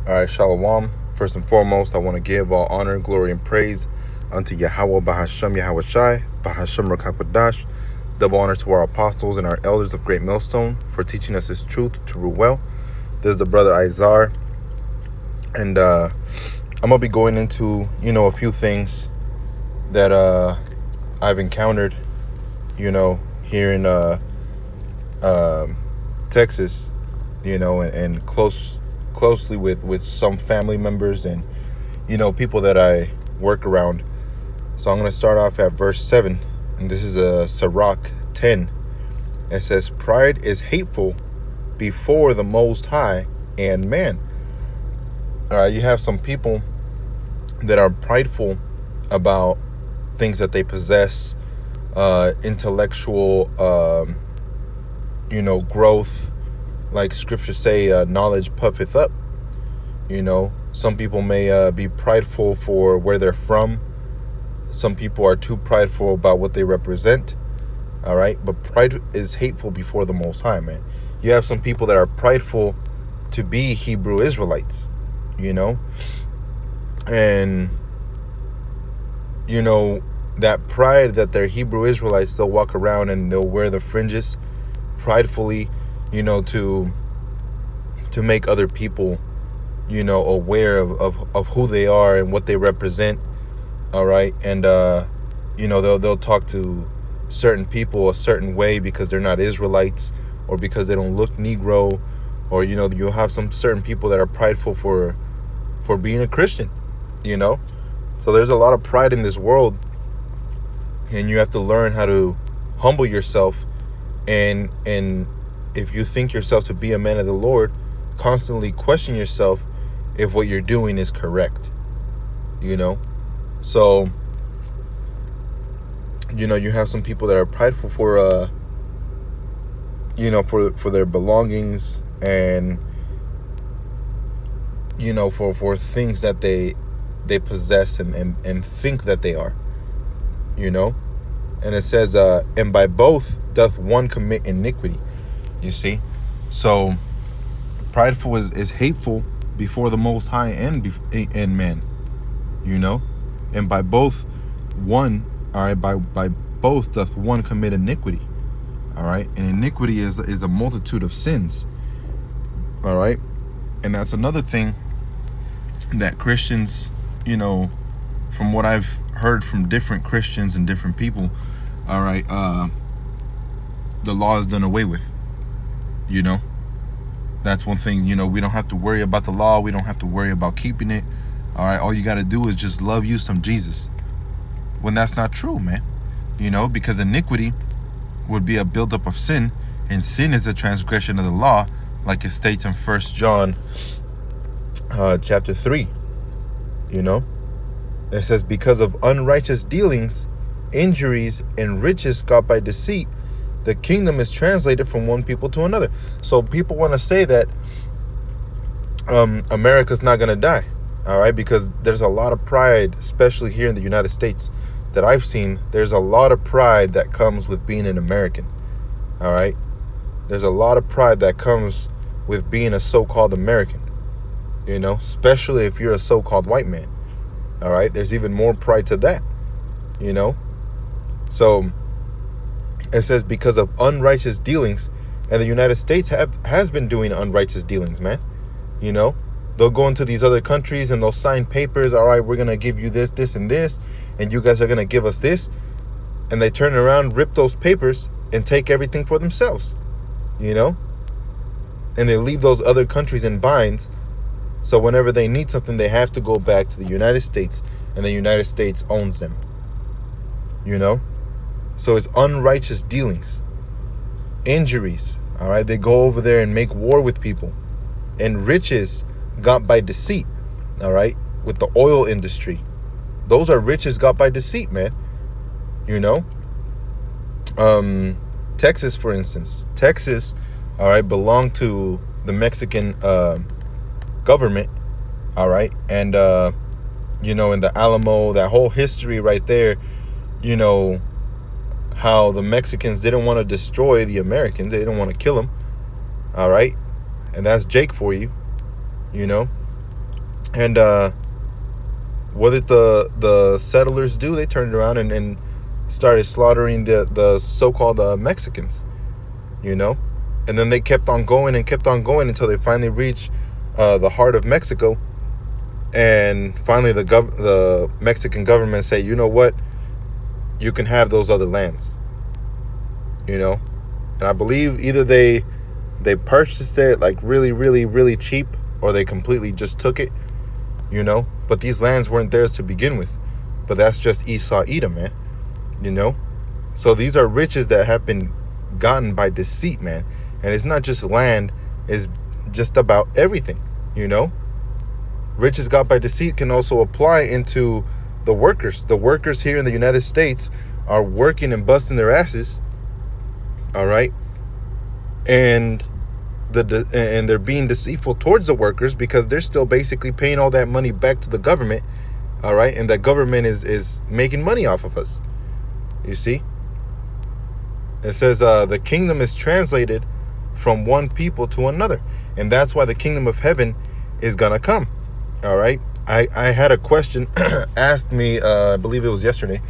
All right, Shalom. First and foremost, I want to give all honor, glory, and praise unto Yahweh Bahashem Yahweh Shai, Bahashem Rakakwadash. Double honor to our apostles and our elders of Great Millstone for teaching us His truth to rule well. This is the brother Izar, and I'm gonna be going into a few things that I've encountered, here in Texas, and closely with some family members and people that I work around. So I'm going to start off at verse 7, and this is a Sirach 10. It says, "Pride is hateful before the Most High and man." All right, you have some people that are prideful about things that they possess, intellectual growth. Like scriptures say, knowledge puffeth up. Some people may be prideful for where they're from. Some people are too prideful about what they represent. All right. But pride is hateful before the Most High, man. You have some people that are prideful to be Hebrew Israelites, and, that pride that they're Hebrew Israelites, they'll walk around and they'll wear the fringes pridefully, to make other people, aware of who they are and what they represent. All right. And, they'll talk to certain people a certain way because they're not Israelites or because they don't look Negro, or, you'll have some certain people that are prideful for being a Christian, So there's a lot of pride in this world, and you have to learn how to humble yourself. And if you think yourself to be a man of the Lord, constantly question yourself if what you're doing is correct, So, you have some people that are prideful for, for their belongings and, for things that they possess and think that they are, And it says, and by both doth one commit iniquity. You see? So prideful is hateful before the Most High and man, And by both one, all right, by both doth one commit iniquity. All right? And iniquity is a multitude of sins. All right? And that's another thing that Christians, from what I've heard from different Christians and different people, all right, the law is done away with. That's one thing, we don't have to worry about the law. We don't have to worry about keeping it. All right. All you got to do is just love you some Jesus. When that's not true, man, because iniquity would be a buildup of sin, and sin is a transgression of the law, like it states in 1 John chapter 3. It says, because of unrighteous dealings, injuries, and riches got by deceit, the kingdom is translated from one people to another. So people want to say that America's not going to die, all right? Because there's a lot of pride, especially here in the United States, that I've seen. There's a lot of pride that comes with being an American, all right? There's a lot of pride that comes with being a so-called American, especially if you're a so-called white man, all right? There's even more pride to that, So it says, because of unrighteous dealings, and the United States has been doing unrighteous dealings, man. They'll go into these other countries and they'll sign papers. All right, we're going to give you this, this, and this, and you guys are going to give us this. And they turn around, rip those papers, and take everything for themselves, And they leave those other countries in binds. So whenever they need something, they have to go back to the United States, and the United States owns them, So it's unrighteous dealings, injuries, all right? They go over there and make war with people, and riches got by deceit, all right? With the oil industry, those are riches got by deceit, man. Texas, for instance, all right, belonged to the Mexican government, all right? And, in the Alamo, that whole history right there, how the Mexicans didn't want to destroy the Americans. They didn't want to kill them. All right. And that's Jake for you, And what did the settlers do? They turned around and started slaughtering the so-called Mexicans, you know? And then they kept on going and kept on going until they finally reached the heart of Mexico. And finally the Mexican government said, you know what? You can have those other lands, you know? And I believe either they purchased it like really, really, really cheap, or they completely just took it, you know? But these lands weren't theirs to begin with. But that's just Esau Edom, man, you know? So these are riches that have been gotten by deceit, man. And it's not just land, it's just about everything, you know? Riches got by deceit can also apply into the workers. The workers here in the United States are working and busting their asses, all right? And they're being deceitful towards the workers because they're still basically paying all that money back to the government, all right? And the government is making money off of us, you see? It says the kingdom is translated from one people to another. And that's why the kingdom of heaven is going to come, all right? I had a question asked me, I believe it was yesterday.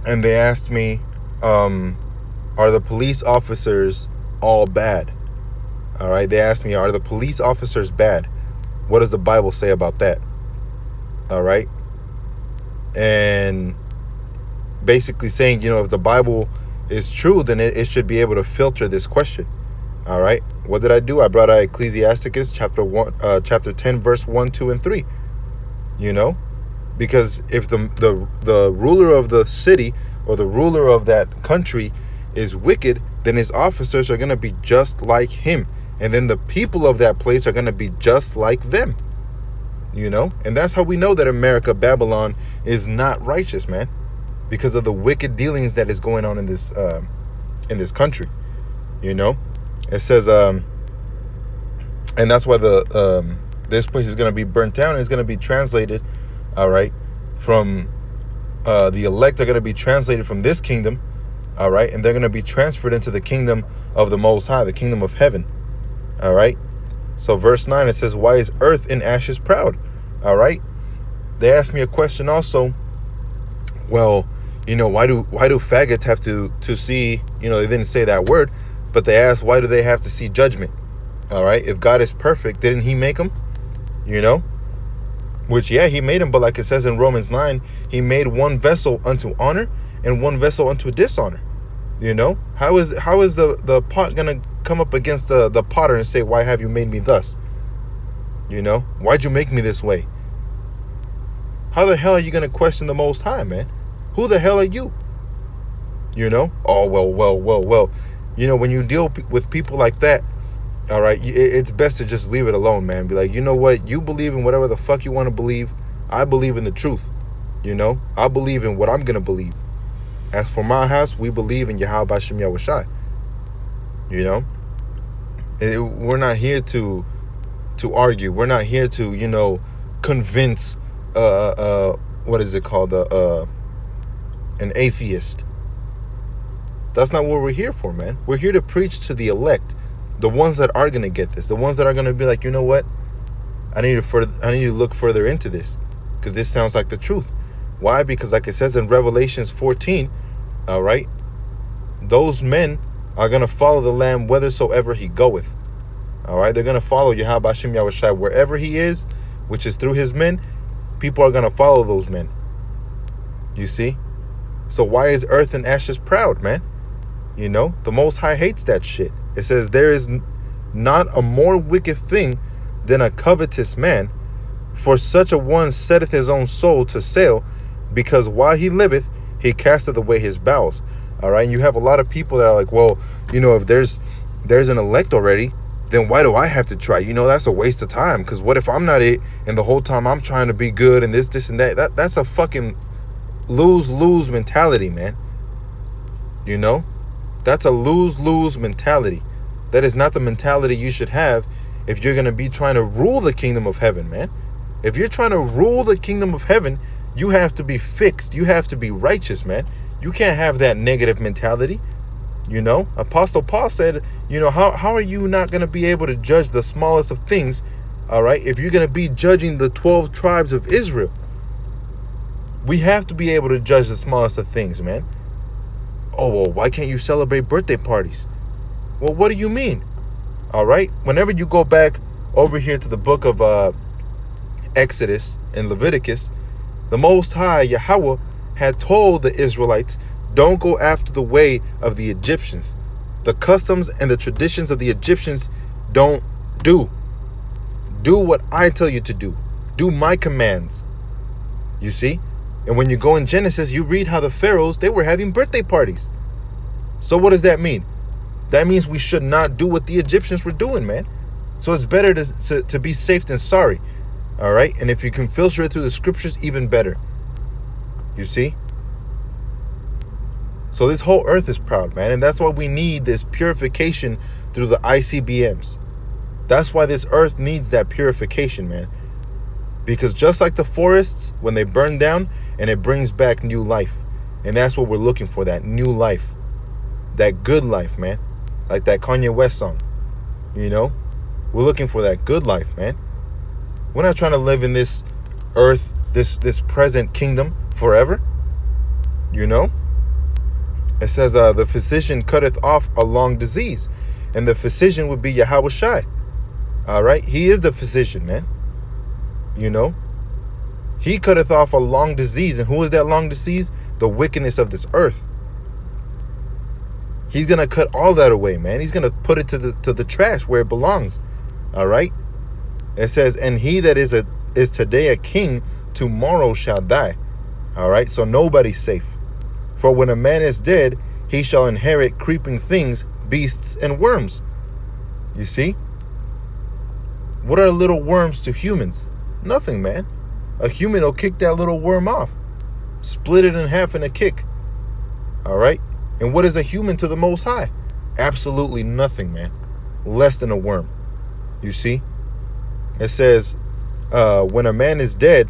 And they asked me, are the police officers all bad? All right, they asked me, are the police officers bad? What does the Bible say about that? All right. And basically saying, you know, if the Bible is true, then it should be able to filter this question. All right. What did I do? I brought out Ecclesiasticus chapter 10, verse 1, 2, and 3. You know, because if the ruler of the city or the ruler of that country is wicked, then his officers are going to be just like him. And then the people of that place are going to be just like them, you know? And that's how we know that America, Babylon, is not righteous, man, because of the wicked dealings that is going on in this country, you know? It says, and that's why this place is going to be burnt down. It's going to be translated, all right, from the elect are going to be translated from this kingdom, all right, and they're going to be transferred into the kingdom of the Most High, the kingdom of heaven. All right. So verse 9, it says, why is earth in ashes proud? All right. They asked me a question also. Well, you know, why do faggots have to see, you know, they didn't say that word, but they asked, why do they have to see judgment? All right. If God is perfect, didn't he make them? You know, which, yeah, he made them. But like it says in Romans 9, he made one vessel unto honor and one vessel unto dishonor. You know, how is the pot going to come up against the potter and say, why have you made me thus? You know, why'd you make me this way? How the hell are you going to question the Most High, man? Who the hell are you? You know, oh, well, you know, when you deal with people like that, all right, it's best to just leave it alone, man. Be like, you know what? You believe in whatever the fuck you want to believe. I believe in the truth. You know, I believe in what I'm going to believe. As for my house, we believe in Yahweh Bashem Yahushai. You know, we're not here to argue. We're not here to, you know, convince what is it called, an atheist. That's not what we're here for, man. We're here to preach to the elect, the ones that are gonna get this, the ones that are gonna be like, you know what, I need to look further into this because this sounds like the truth. Why? Because like it says in Revelations 14, all right, those men are going to follow the Lamb whithersoever he goeth. All right, they're going to follow Yahweh Bashem Yahushai wherever he is, which is through his men. People are going to follow those men. You see? So why is earth and ashes proud, man? You know, the Most High hates that shit. It says there is not a more wicked thing than a covetous man, for such a one setteth his own soul to sale, because while he liveth, he casteth away his bowels. All right. And you have a lot of people that are like, well, you know, if there's an elect already, then why do I have to try? You know, that's a waste of time. Because what if I'm not it, and the whole time I'm trying to be good and this and that? That's a fucking lose mentality, man. You know, that's a lose mentality. That is not the mentality you should have if you're going to be trying to rule the kingdom of heaven, man. If you're trying to rule the kingdom of heaven, you have to be fixed. You have to be righteous, man. You can't have that negative mentality. You know, Apostle Paul said, you know, how are you not going to be able to judge the smallest of things All right. If you're going to be judging the 12 tribes of Israel, we have to be able to judge the smallest of things, man. Oh, well, why can't you celebrate birthday parties? Well, what do you mean? All right. Whenever you go back over here to the book of Exodus and Leviticus, the Most High, Yahweh, had told the Israelites, don't go after the way of the Egyptians. The customs and the traditions of the Egyptians don't do. Do what I tell you to do. Do my commands. You see? And when you go in Genesis, you read how the pharaohs, they were having birthday parties. So what does that mean? That means we should not do what the Egyptians were doing, man. So it's better to be safe than sorry. All right? And if you can filter it through the scriptures, even better. You see? So this whole earth is proud, man. And that's why we need this purification through the ICBMs. That's why this earth needs that purification, man. Because just like the forests, when they burn down, and it brings back new life. And that's what we're looking for, that new life. That good life, man. Like that Kanye West song. You know? We're looking for that good life, man. We're not trying to live in this earth, this present kingdom forever. You know? It says, the physician cutteth off a long disease. And the physician would be Yahweh Shai. All right? He is the physician, man. You know? He cutteth off a long disease. And who is that long disease? The wickedness of this earth. He's going to cut all that away, man. He's going to put it to the trash where it belongs. All right? It says, and he that is today a king, tomorrow shall die. All right? So nobody's safe. For when a man is dead, he shall inherit creeping things, beasts, and worms. You see? What are little worms to humans? Nothing, man. A human will kick that little worm off. Split it in half in a kick. All right? And what is a human to the Most High? Absolutely nothing, man. Less than a worm. You see? It says, when a man is dead,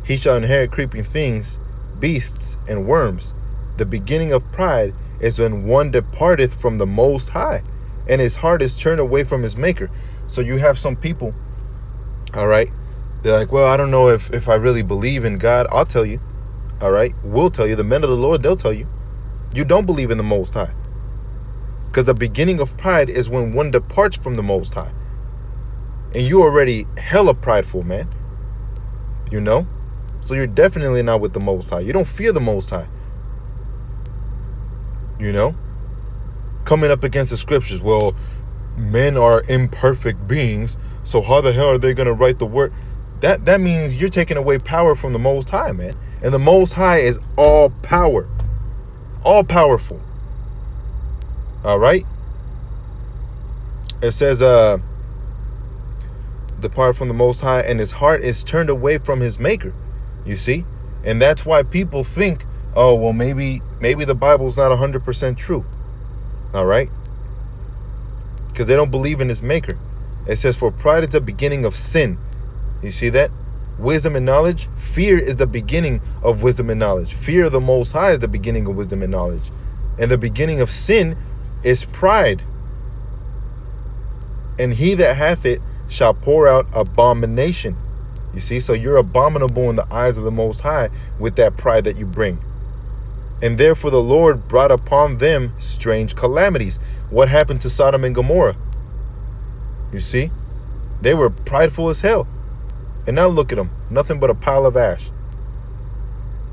he shall inherit creeping things, beasts, and worms. The beginning of pride is when one departeth from the Most High, and his heart is turned away from his maker. So you have some people, all right, they're like, well, I don't know if I really believe in God. I'll tell you, all right, we'll tell you. The men of the Lord, they'll tell you. You don't believe in the Most High. Because the beginning of pride is when one departs from the Most High. And you're already hella prideful, man. You know? So you're definitely not with the Most High. You don't fear the Most High. You know? Coming up against the scriptures. Well, men are imperfect beings. So how the hell are they going to write the word? That means you're taking away power from the Most High, man. And the Most High is all power. All powerful. All right? It says, depart from the Most High, and his heart is turned away from his maker. You see? And that's why people think, oh, well, maybe the Bible's not 100% true. All right? Because they don't believe in his maker. It says, for pride is the beginning of sin. You see that? Wisdom and knowledge. Fear is the beginning of wisdom and knowledge. Fear of the Most High is the beginning of wisdom and knowledge. And the beginning of sin is pride. And he that hath it shall pour out abomination. You see? So you're abominable in the eyes of the Most High with that pride that you bring. And therefore the Lord brought upon them strange calamities. What happened to Sodom and Gomorrah? You see? They were prideful as hell. And now look at them. Nothing but a pile of ash.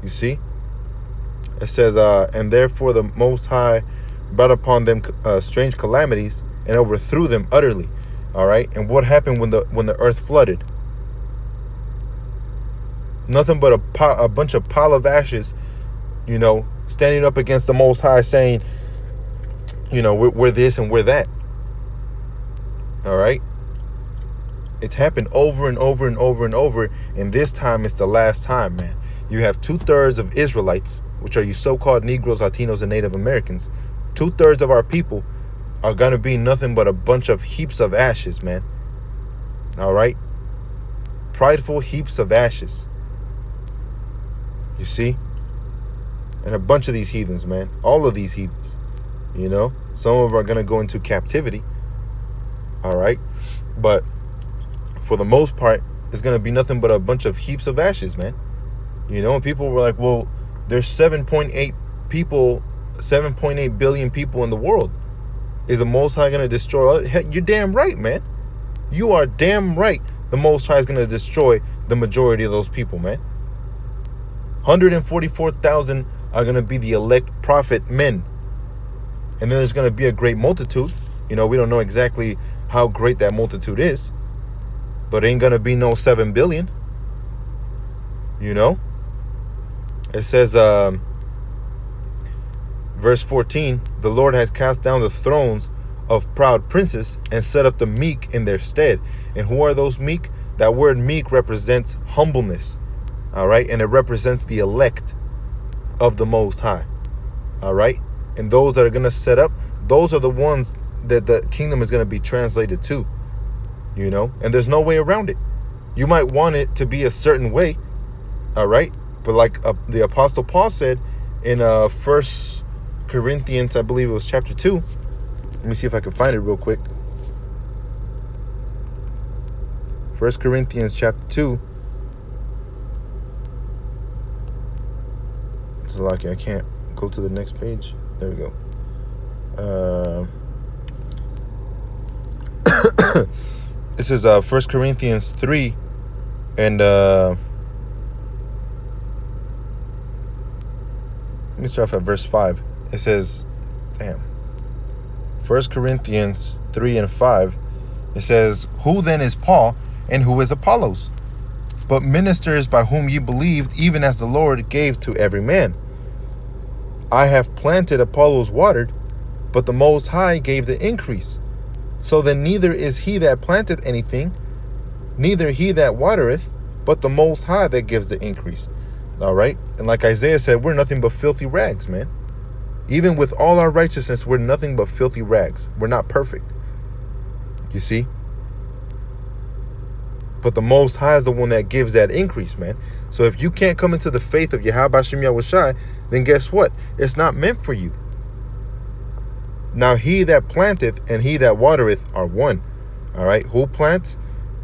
You see? It says, and therefore the Most High brought upon them strange calamities and overthrew them utterly. All right? And what happened when the earth flooded? Nothing but a bunch of pile of ashes, you know, standing up against the Most High saying, you know, we're this and we're that. All right? It's happened over and over and over and over. And this time it's the last time, man. You have 2/3 of Israelites, which are you so-called Negroes, Latinos, and Native Americans. 2/3 of our people are going to be nothing but a bunch of heaps of ashes, man. All right? Prideful heaps of ashes. You see? And a bunch of these heathens, man. All of these heathens. You know? Some of them are going to go into captivity. All right? But for the most part, it's going to be nothing but a bunch of heaps of ashes, man. You know, and people were like, well, there's 7.8 billion people in the world. Is the Most High going to destroy? You're damn right, man. You are damn right. The Most High is going to destroy the majority of those people, man. 144,000 are going to be the elect prophet men. And then there's going to be a great multitude. You know, we don't know exactly how great that multitude is. But it ain't going to be no 7 billion. You know? It says, verse 14, the Lord has cast down the thrones of proud princes and set up the meek in their stead. And who are those meek? That word meek represents humbleness. All right? And it represents the elect of the Most High. All right? And those that are going to set up, those are the ones that the kingdom is going to be translated to. You know? And there's no way around it. You might want it to be a certain way. All right? But like the Apostle Paul said in 1 Corinthians, I believe it was chapter 2. Let me see if I can find it real quick. 1 Corinthians chapter 2. It's lucky I can't go to the next page. There we go. This is 1 Corinthians 3 and let me start off at verse 5. It says, 1 Corinthians 3 and 5. It says, who then is Paul and who is Apollos? But ministers by whom ye believed, even as the Lord gave to every man. I have planted, Apollos watered, but the Most High gave the increase. So then neither is he that planteth anything, neither he that watereth, but the Most High that gives the increase. All right? And like Isaiah said, we're nothing but filthy rags, man. Even with all our righteousness, we're nothing but filthy rags. We're not perfect. You see? But the Most High is the one that gives that increase, man. So if you can't come into the faith of Yahweh Shem Yahushai, then guess what? It's not meant for you. Now he that planteth and he that watereth are one. All right? Who plants?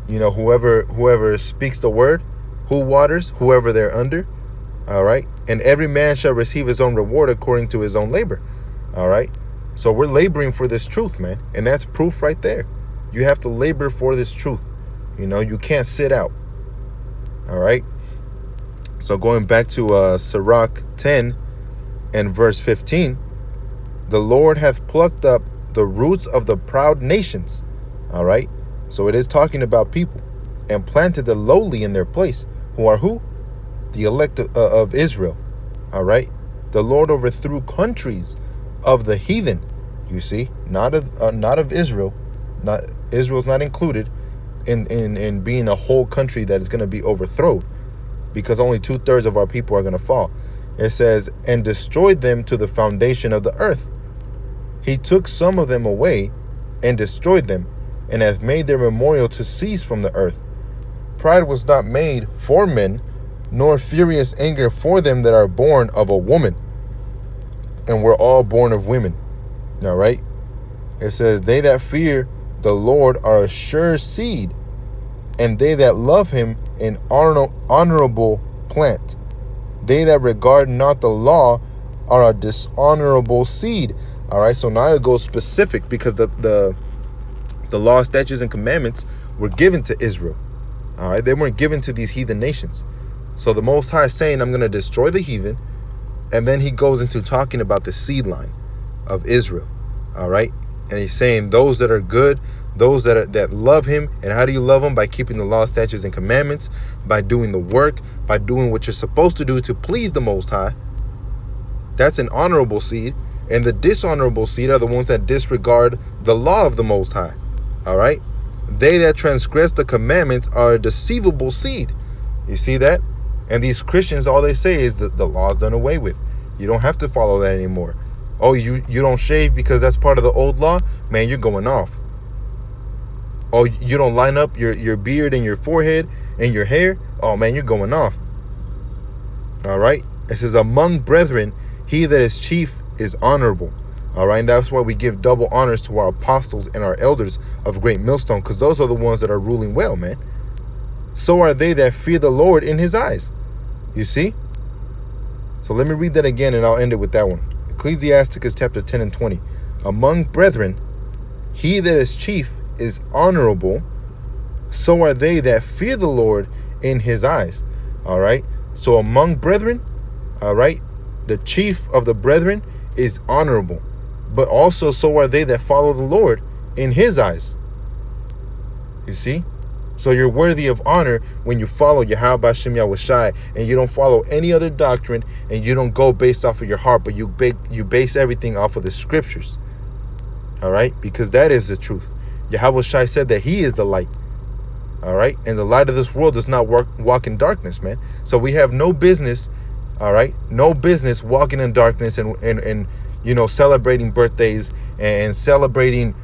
You know, whoever speaks the word. Who waters? Whoever they're under. All right? And every man shall receive his own reward according to his own labor. All right? So we're laboring for this truth, man. And that's proof right there. You have to labor for this truth. You know, you can't sit out. All right? So going back to Sirach 10 and verse 15, the Lord hath plucked up the roots of the proud nations. All right? So it is talking about people. And planted the lowly in their place. Who are who? The elect of Israel. All right? The Lord overthrew countries of the heathen. You see? Not of Israel. Israel's not included in being a whole country that is going to be overthrown. Because only 2/3 of our people are going to fall. It says, and destroyed them to the foundation of the earth. He took some of them away and destroyed them, and hath made their memorial to cease from the earth. Pride was not made for men, nor furious anger for them that are born of a woman. And we're all born of women. All right? It says, they that fear the Lord are a sure seed, and they that love him an honorable plant. They that regard not the law are a dishonorable seed. All right, so now it goes specific because the law, statutes, and commandments were given to Israel. All right, they weren't given to these heathen nations. So the Most High is saying, I'm going to destroy the heathen. And then he goes into talking about the seed line of Israel. All right, and he's saying those that are good, those that love him. And how do you love him? By keeping the law, statutes, and commandments, by doing the work, by doing what you're supposed to do to please the Most High. That's an honorable seed. And the dishonorable seed are the ones that disregard the law of the Most High. All right? They that transgress the commandments are a deceivable seed. You see that? And these Christians, all they say is that the law's done away with. You don't have to follow that anymore. Oh, you don't shave because that's part of the old law? Man, you're going off. Oh, you don't line up your beard and your forehead and your hair? Oh, man, you're going off. All right? It says, among brethren, he that is chief is honorable. All right? And that's why we give double honors to our apostles and our elders of Great Millstone, because those are the ones that are ruling well, man. so are they that fear the Lord in his eyes. You see? So let me read that again and I'll end it with that one. Ecclesiasticus chapter 10 and 20. Among brethren, he that is chief is honorable, so are they that fear the Lord in his eyes. All right? So among brethren, all right, the chief of the brethren is honorable, but also so are they that follow the Lord in his eyes. You see? So you're worthy of honor when you follow Yahweh Bashem Yahushai and you don't follow any other doctrine and you don't go based off of your heart, but you base everything off of the scriptures. All right? Because that is the truth. Yahweh Shai said that he is the light. All right? And the light of this world does not walk in darkness, man. So we have no business, all right? No business walking in darkness and you know, celebrating birthdays and celebrating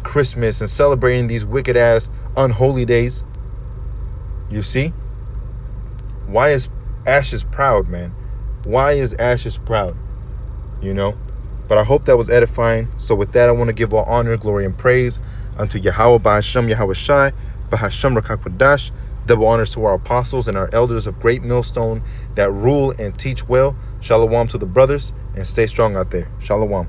Christmas and celebrating these wicked ass unholy days. You see? Why is Ashes proud, man? Why is Ashes proud? You know? But I hope that was edifying. So with that, I want to give all honor, glory, and praise unto Yahweh Ba'ashem Yahweh Shai, Ba'ashem Rakakwadash. Double honors to our apostles and our elders of Great Millstone that rule and teach well. Shalom to the brothers, and stay strong out there. Shalom.